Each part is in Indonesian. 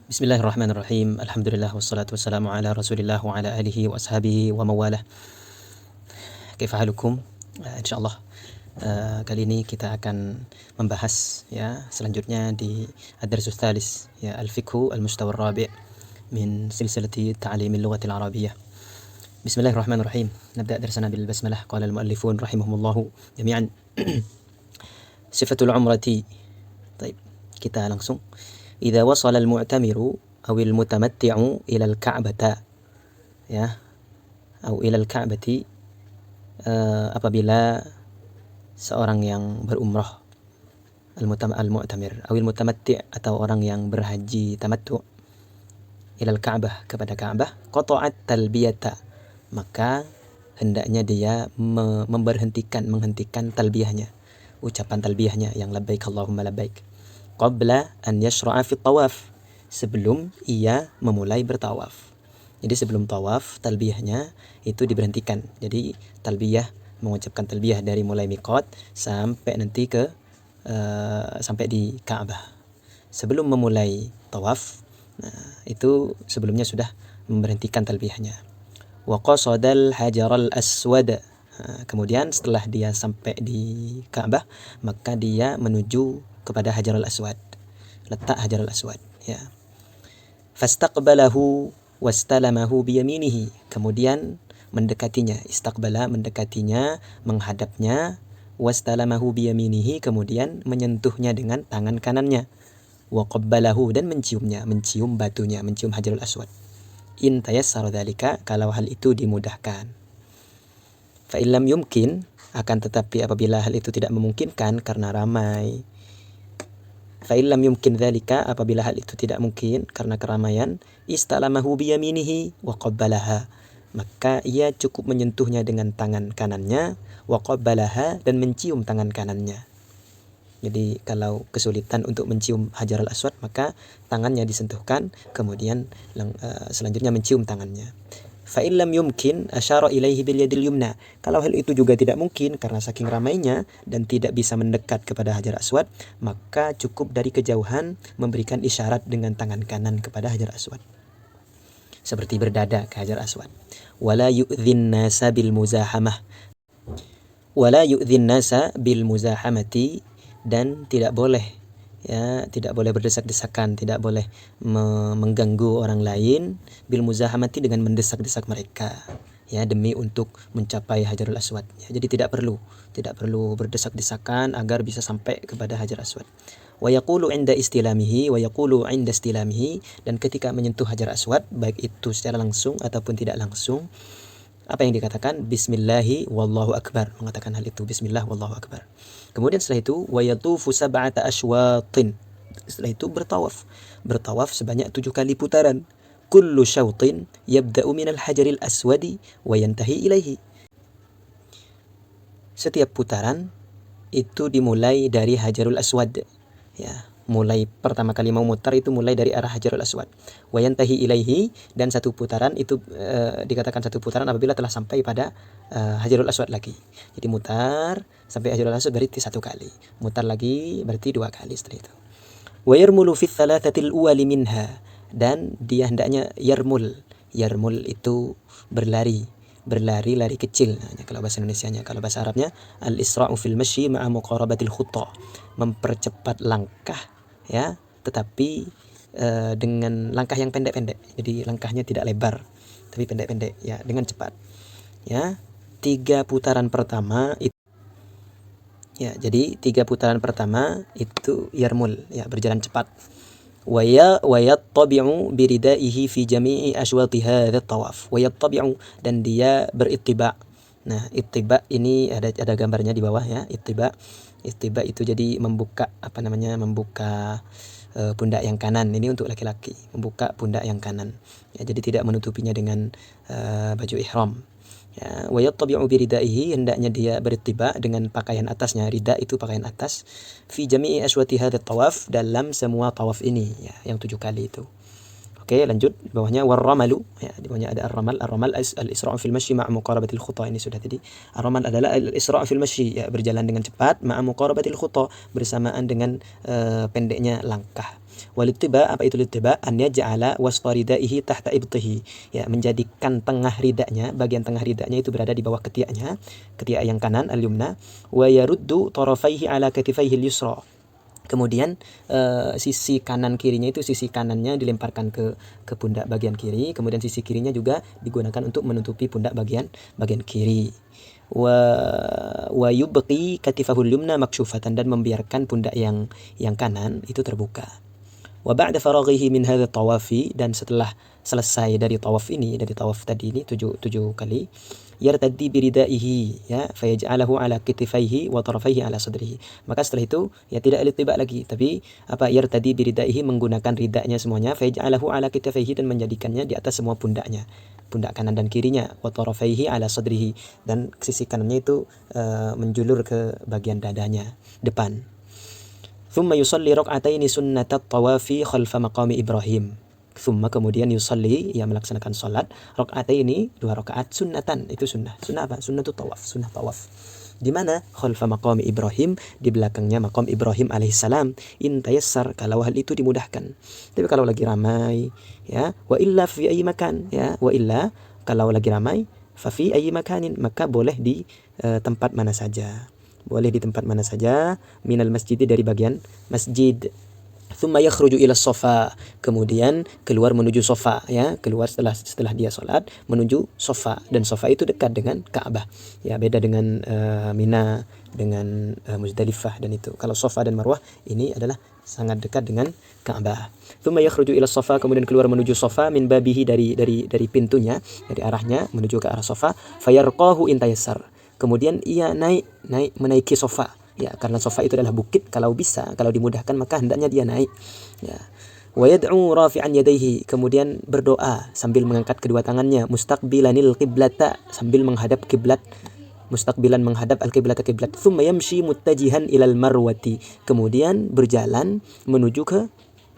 Bismillahirrahmanirrahim. Alhamdulillah wassalatu wassalamu ala Rasulillah wa ala alihi wa ashabihi wa mawalah. Kaifa halukum? Insyaallah kali ini kita akan membahas ya selanjutnya di ad-darsus tsalis ya al-fiqhu al-mustawa ar-rabi' min silsilati ta'lim al-lughah al-arabiyyah. Bismillahirrahmanirrahim. Nabda darsana bil basmalah. Qala al-muallifun rahimahumullahu jami'an. Sifatul umrati. Baik, kita langsung. Idza wasala al-mu'tamiru aw al-mutamatti'u ila al-ka'bata ya atau ila al-ka'bati apabila seorang yang berumrah al-mu'tamir atau al-mutamatti' atau orang yang berhaji tamattu' ila al-ka'bah kepada Ka'bah qata'at talbiyata, maka hendaknya dia menghentikan talbiyahnya, ucapan talbiyahnya yang labbaik Allahumma labbaik, qabla an yashra'a fi tawaf, sebelum ia memulai bertawaf. Jadi sebelum tawaf talbiyahnya itu diberhentikan. Jadi talbiyah, mengucapkan talbiyah dari mulai miqat sampai nanti ke sampai di Ka'bah. Sebelum memulai tawaf, itu sebelumnya sudah memberhentikan talbiyahnya. Wa qasadal hajaral aswad. Kemudian setelah dia sampai di Ka'bah, maka dia menuju kepada Hajarul Aswad, letak Hajarul Aswad ya. Fastaqbalahu wastalamahu biyaminihi, kemudian mendekatinya, istaqbala mendekatinya, menghadapnya, wastalamahu biyaminihi kemudian menyentuhnya dengan tangan kanannya, wa qabbalahu dan menciumnya, mencium batunya, mencium Hajarul Aswad. In tayassara dzalika, kalau hal itu dimudahkan. Fa illam yumkin, akan tetapi apabila hal itu tidak memungkinkan karena ramai. Fa illam yumkin dzalika, apabila hal itu tidak mungkin karena keramaian, istalamahu biyaminihi wa qabbalaha, maka ia cukup menyentuhnya dengan tangan kanannya, wa qabbalaha dan mencium tangan kanannya. Jadi kalau kesulitan untuk mencium Hajarul Aswad, maka tangannya disentuhkan, kemudian selanjutnya mencium tangannya. Fa illam yumkin asyara ilaihi bil yadil yumna, kalau hal itu juga tidak mungkin karena saking ramainya dan tidak bisa mendekat kepada Hajar Aswad, maka cukup dari kejauhan memberikan isyarat dengan tangan kanan kepada Hajar Aswad, seperti berdada ke Hajar Aswad. Wala yu'dhin nasa bil muzahamah, wala yu'dhin nasa bil muzahamati, dan tidak boleh ya, tidak boleh berdesak-desakan, tidak boleh mengganggu orang lain, bil muzahamati dengan mendesak-desak mereka ya, demi untuk mencapai Hajarul Aswad ya. Jadi tidak perlu berdesak-desakan agar bisa sampai kepada Hajar Aswad. Wa yaqulu 'inda istilamihi wa yaqulu 'inda istilamihi, dan ketika menyentuh Hajar Aswad, baik itu secara langsung ataupun tidak langsung, apa yang dikatakan? Bismillahi wallahu akbar, mengatakan hal itu, bismillah wallahu akbar. Kemudian setelah itu wa yatufu sab'ata asywatin, setelah itu bertawaf sebanyak 7 kali putaran. Kullu syautin yabda'u minal hajaril aswadi wa yantahi ilaihi, setiap putaran itu dimulai dari Hajarul Aswad ya. Mulai pertama kali mau mutar itu mulai dari arah Hajarul Aswad. Wa yantahi ilaihi, dan satu putaran itu dikatakan satu putaran apabila telah sampai pada Hajarul Aswad lagi. Jadi mutar sampai Hajarul Aswad berarti 1 kali. Mutar lagi berarti 2 kali setelah itu. Wa yarmulu fi thalathatil uwali minha, dan dia hendaknya yarmul. Yarmul itu berlari kecil. Nah, kalau bahasa Indonesianya, kalau bahasa Arabnya al-isra'u fil masyi ma'a muqarabatil khutta, mempercepat langkah ya, tetapi dengan langkah yang pendek-pendek. Jadi langkahnya tidak lebar tapi pendek-pendek ya, dengan cepat ya. 3 putaran pertama itu ya, jadi 3 putaran pertama itu yarmul ya, berjalan cepat. Wa yattabi'u biridaihi fi jami'i ashwati hadzal tawaf. Wa yattabi'u, dan dia berittiba'. Nah, ittiba' ini ada gambarnya di bawah ya. Ittiba itu jadi membuka membuka pundak yang kanan. Ini untuk laki-laki, membuka pundak yang kanan ya, jadi tidak menutupinya dengan baju ihram ya. Wa yattabi'u biridaihi, hendaknya dia berittiba' dengan pakaian atasnya. Rida itu pakaian atas. Fi jami'i aswati hadzal tawaf, dalam semua tawaf ini ya, yang 7 kali itu. Oke, lanjut di bawahnya warramalu, ya, di bawahnya ada ar-ramal. Ar-ramal al-isra'u fil masyi ma'a muqarabatil khuta. Ini sudah tadi. Ar-ramal adalah al-isra'u fil masyi, ya, berjalan dengan cepat ma'a muqarabatil khuta, bersamaan dengan pendeknya langkah. Walittiba, apa itu littiba? An yaj'ala wasta ridaihi tahta ibtihi, ya, menjadikan tengah ridanya, bagian tengah ridanya itu berada di bawah ketiaknya, ketiak yang kanan al-yumna, wa yaruddu tarafaihi ala katifaihi al-yusra. Kemudian sisi kanan kirinya itu, sisi kanannya dilemparkan ke pundak bagian kiri, kemudian sisi kirinya juga digunakan untuk menutupi pundak bagian kiri. Wa yubqi katifahul yumna maksyufatan, dan membiarkan pundak yang kanan itu terbuka. Wa ba'da faraghihi min hadha tawafi, dan setelah selesai dari tawaf ini, dari tawaf tadi ini 7 kali, yartaddi biridaihi, ya, fayaj'alahu ala kitifaihi wa tarafaihi ala sadrihi. Maka setelah itu ya tidak littiba lagi, tapi yartaddi biridaihi, menggunakan ridanya semuanya, fayaj'alahu ala kitifaihi, dan menjadikannya di atas semua pundaknya, pundak kanan dan kirinya, wa tarafaihi ala sadrihi, dan sisi kanannya itu menjulur ke bagian dadanya depan. Thumma yusalli raq'ataini sunnatat tawafi khalfa maqami Ibrahim. Thumma, kemudian yusalli, ia melaksanakan salat raq'ataini, 2 rakaat, sunnatan, itu sunnah. Sunnah apa? Sunnatut tawaf, sunnah tawaf. Di mana? Khalfa maqami Ibrahim, di belakangnya maqam Ibrahim alaihissalam. In tayassar, kalau hal itu dimudahkan. Tapi kalau lagi ramai, ya, wa illa fi ayyi makan, ya, wa illa, kalau lagi ramai, fa fi ayyi makanin, maka boleh di tempat mana saja. Boleh di tempat mana saja, minal masjid, dari bagian masjid. Thumma yakhruju ila sofa, kemudian keluar menuju sofa, ya, keluar setelah dia sholat menuju sofa, dan sofa itu dekat dengan Ka'bah, ya, beda dengan Mina, dengan Muzdalifah, dan itu kalau sofa dan Marwah ini adalah sangat dekat dengan Ka'bah. Thumma yakhruju ila sofa, kemudian keluar menuju sofa, min babihi, dari pintunya, dari arahnya menuju ke arah sofa, fayarqahu in tayassar, kemudian ia menaiki sofa, ya, karena sofa itu adalah bukit, kalau bisa, kalau dimudahkan maka hendaknya dia naik, ya. Wa yad'u rafi'an yadayhi, kemudian berdoa sambil mengangkat kedua tangannya, mustaqbilanil qiblata, sambil menghadap kiblat, mustaqbilan, menghadap al-qiblata, kiblat. Thumma yamshi muttajihan ilal marwati, kemudian berjalan menuju ke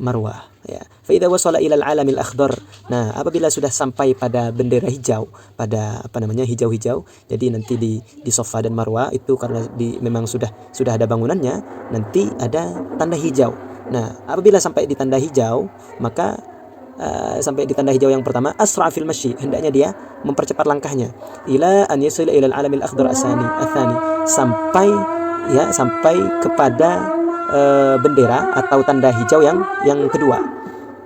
Marwah, ya. Fa idza wasala ila al-alamil akhdar, nah, apabila sudah sampai pada bendera hijau, pada hijau-hijau, jadi nanti di Safa dan Marwah itu karena memang sudah ada bangunannya, nanti ada tanda hijau. Nah, apabila sampai di tanda hijau, maka sampai di tanda hijau yang pertama, asra fil masyi, hendaknya dia mempercepat langkahnya, ila an yasila ila al-alamil akhdar atsani, sampai kepada bendera atau tanda hijau yang kedua.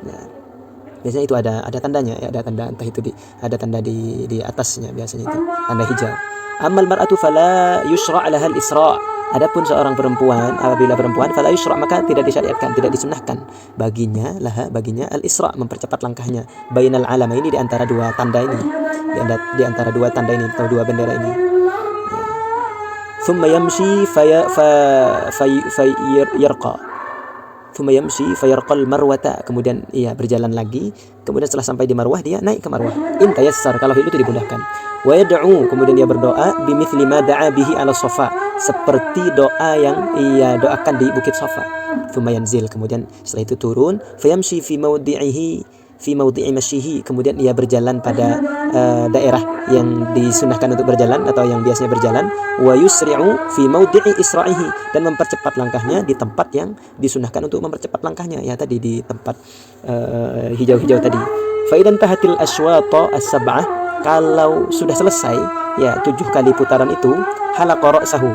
Nah, biasanya itu ada tandanya, ya, ada tanda, entah itu ada tanda di atasnya, biasanya itu tanda hijau. Amal mar'atu fala yusra' laha al-isra'. Adapun seorang perempuan, apabila perempuan, fala yusra', maka tidak disyariatkan, tidak disunnahkan baginya al-isra', mempercepat langkahnya, bainal alamaini, di antara dua tanda ini, di antara dua tanda ini atau dua bendera ini. Thumma yamshi fayarqa. Thumma yamshi fayarqal marwata, kemudian ia berjalan lagi, kemudian setelah sampai di Marwah dia naik ke Marwah, in tayassar, kalau itu dimudahkan. Wa yad'u, kemudian dia berdoa, bimithli ma da'a bihi ala Safa, seperti doa yang ia doakan di bukit Safa. Thumma yanzil, kemudian setelah itu turun, fayamshi fi mawdi'i masyihi, kemudian ia berjalan pada daerah yang disunahkan untuk berjalan atau yang biasanya berjalan, wa yusri'u fi mawdi'i isra'ihi, dan mempercepat langkahnya di tempat yang disunahkan untuk mempercepat langkahnya, ya, tadi di tempat hijau-hijau tadi. Fa idan tahatil aswata as-sab'ah, kalau sudah selesai, ya, 7 kali putaran itu, halaqa ra'sahu,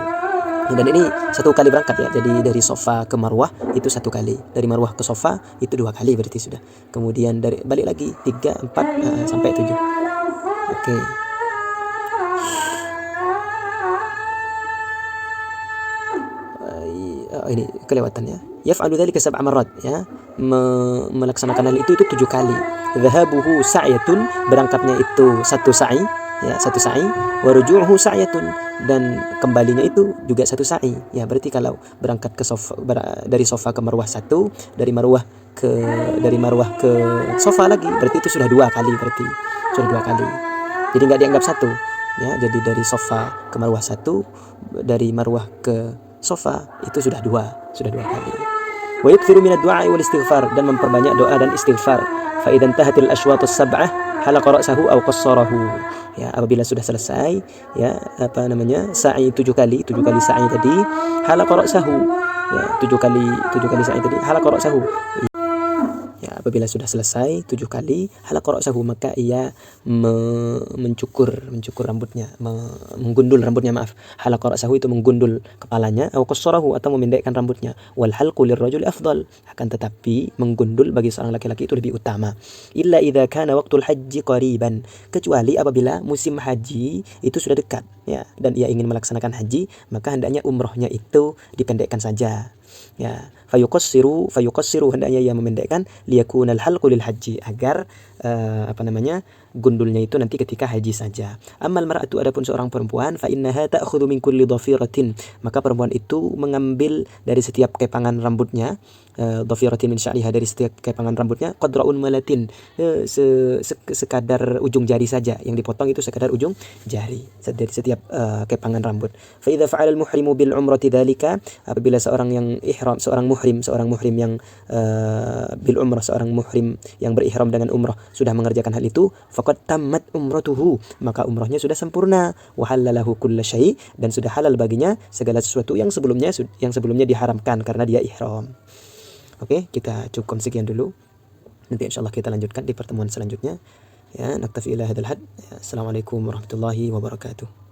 dan ini 1 kali berangkat, ya, jadi dari Safa ke Marwah itu 1 kali, dari Marwah ke Safa itu 2 kali berarti sudah, kemudian dari balik lagi 3, 4 sampai 7. Oke. Ini kelewatan, ya. Yaf'alu dzalika 7 marrat, ya, melaksanakan hal itu 7 kali. Dhahabuhu sa'yatun, berangkatnya itu 1 sa'i, ya, 1 sa'i, wa ruju'uhu sa'yatun, dan kembalinya itu juga 1 sa'i, ya, berarti kalau berangkat ke Safa, dari Safa ke Marwah 1, dari Marwah ke Safa lagi, berarti itu sudah 2 kali, berarti sudah 2 kali, jadi nggak dianggap 1, ya, jadi dari Safa ke Marwah 1, dari Marwah ke Safa itu sudah 2 kali. Wa yukthiru minad du'a wal istighfar, dan memperbanyak doa dan istighfar. Fa idza intahatil asywatus sab'ah halaqa ra'sahu aw qassarahu. Ya, apabila sudah selesai ya sa'i 7 kali sa'i tadi, halaqa ra'sahu. Ya, 7 kali sa'i tadi, halaqa ra'sahu. Ya, apabila sudah selesai 7 kali halaqa ra'sahu, maka ia mencukur rambutnya, menggundul rambutnya, maaf. Halaqa ra'sahu itu menggundul kepalanya, atau qassarahu atau memendekkan rambutnya. Wal halqu lirrajuli afdal, akan tetapi menggundul bagi seorang laki-laki itu lebih utama. Illa idza kana waqtul haji qariban, kecuali apabila musim haji itu sudah dekat ya, dan ia ingin melaksanakan haji, maka hendaknya umrohnya itu dipendekkan saja. Ya, fayuqassiru hendaknya ia memendekkan, liyakunal halqu lil haji, agar gundulnya itu nanti ketika haji saja. Ammal mar'atu, adapun seorang perempuan, fa innaha ta'khudhu min kulli dhafiratin, maka perempuan itu mengambil dari setiap kepangan rambutnya, dhafiratin min sya'riha, dari setiap kepangan rambutnya, qadra unmalatin, sekadar ujung jari saja, yang dipotong itu sekadar ujung jari dari setiap kepangan rambut. Fa idza fa'ala al-muhrimu bil umrati dzalika, apabila seorang yang ihram, seorang muhrim yang bil umrah, seorang muhrim yang berihram dengan umrah sudah mengerjakan hal itu, faqad tammat umratuhu, maka umrahnya sudah sempurna, wa halalahu kulla syai', dan sudah halal baginya segala sesuatu yang sebelumnya diharamkan karena dia ihram. Oke, kita cukup sekian dulu. Nanti insyaallah kita lanjutkan di pertemuan selanjutnya. Ya, naktafi ila hadzal had. Assalamualaikum warahmatullahi wabarakatuh.